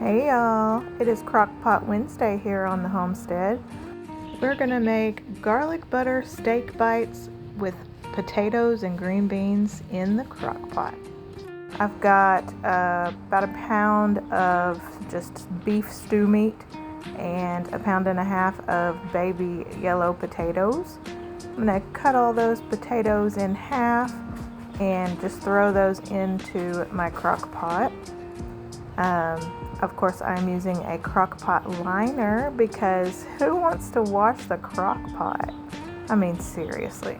Hey y'all, it is Crockpot Wednesday here on the homestead. We're gonna make garlic butter steak bites with potatoes and green beans in the crock pot. I've got about a pound of just beef stew meat and a pound and a half of baby yellow potatoes. I'm gonna cut all those potatoes in half and just throw those into my crock pot. Of course, I'm using a crock pot liner because who wants to wash the crock pot? I mean, seriously.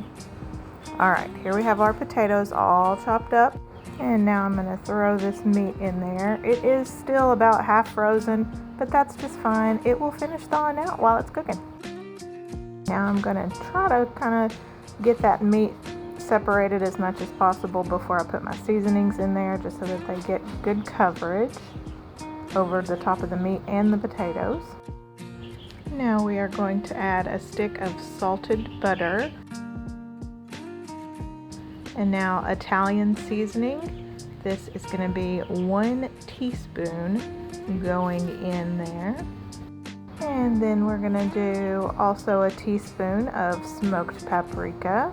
All right, here we have our potatoes all chopped up. And now I'm gonna throw this meat in there. It is still about half frozen, but that's just fine. It will finish thawing out while it's cooking. Now I'm gonna try to kind of get that meat separated as much as possible before I put my seasonings in there, just so that they get good coverage over the top of the meat and the potatoes. Now we are going to add a stick of salted butter. And now Italian seasoning. This is going to be 1 teaspoon going in there. And then we're going to do also a teaspoon of smoked paprika.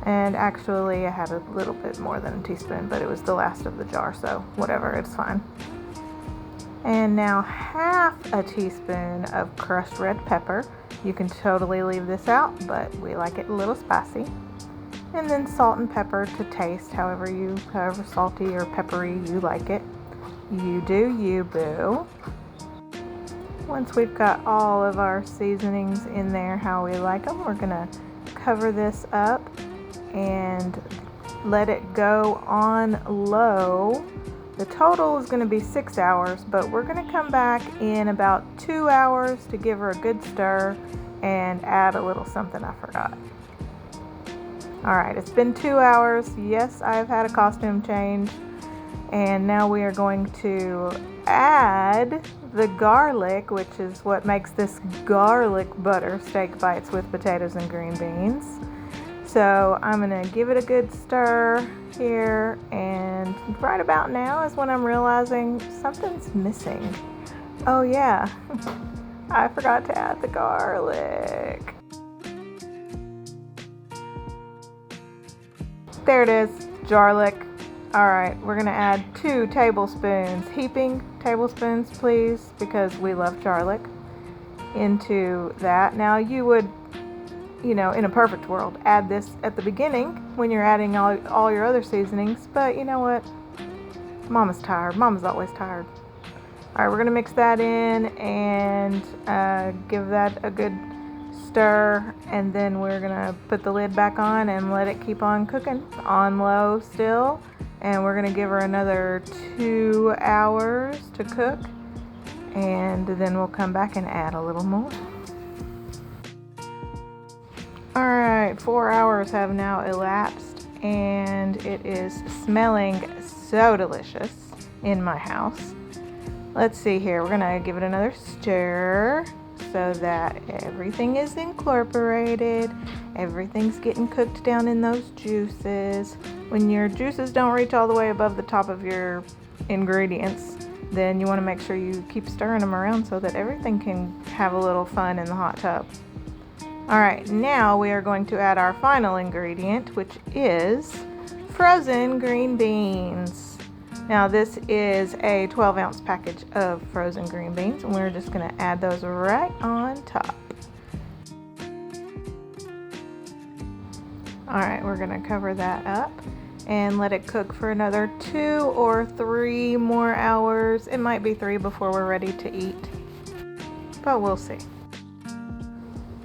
And actually I had a little bit more than a teaspoon, but it was the last of the jar, so whatever, it's fine. And now half a teaspoon of crushed red pepper. You can totally leave this out, but we like it a little spicy. And then salt and pepper to taste, however salty or peppery you like it. You do you, boo. Once we've got all of our seasonings in there how we like them, we're gonna cover this up and let it go on low. The total is going to be 6 hours, but we're going to come back in about 2 hours to give her a good stir and add a little something I forgot. All right, it's been 2 hours. Yes, I've had a costume change, and now we are going to add the garlic, which is what makes this garlic butter steak bites with potatoes and green beans. So I'm gonna give it a good stir here, and right about now is when I'm realizing something's missing. Oh yeah, I forgot to add the garlic. There it is, garlic. All right, we're gonna add 2 tablespoons, heaping tablespoons please, because we love garlic, into that. Now you would, in a perfect world, add this at the beginning when you're adding all your other seasonings, but you know what? Mama's tired. Mama's always tired. All right, we're gonna mix that in and give that a good stir, and then we're gonna put the lid back on and let it keep on cooking on low still, and we're gonna give her another 2 hours to cook, and then we'll come back and add a little more. Alright, 4 hours have now elapsed, and it is smelling so delicious in my house. Let's see here, we're gonna give it another stir so that everything is incorporated, everything's getting cooked down in those juices. When your juices don't reach all the way above the top of your ingredients, then you want to make sure you keep stirring them around so that everything can have a little fun in the hot tub. Alright, now we are going to add our final ingredient, which is frozen green beans. Now this is a 12-ounce package of frozen green beans, and we're just going to add those right on top. Alright, we're going to cover that up and let it cook for another 2 or 3 more hours. It might be 3 before we're ready to eat, but we'll see.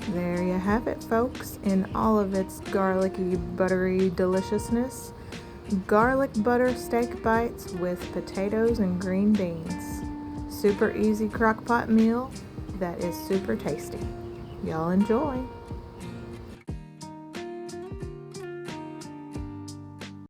There you have it, folks, in all of its garlicky, buttery deliciousness. Garlic butter steak bites with potatoes and green beans. Super easy crock pot meal that is super tasty. Y'all enjoy.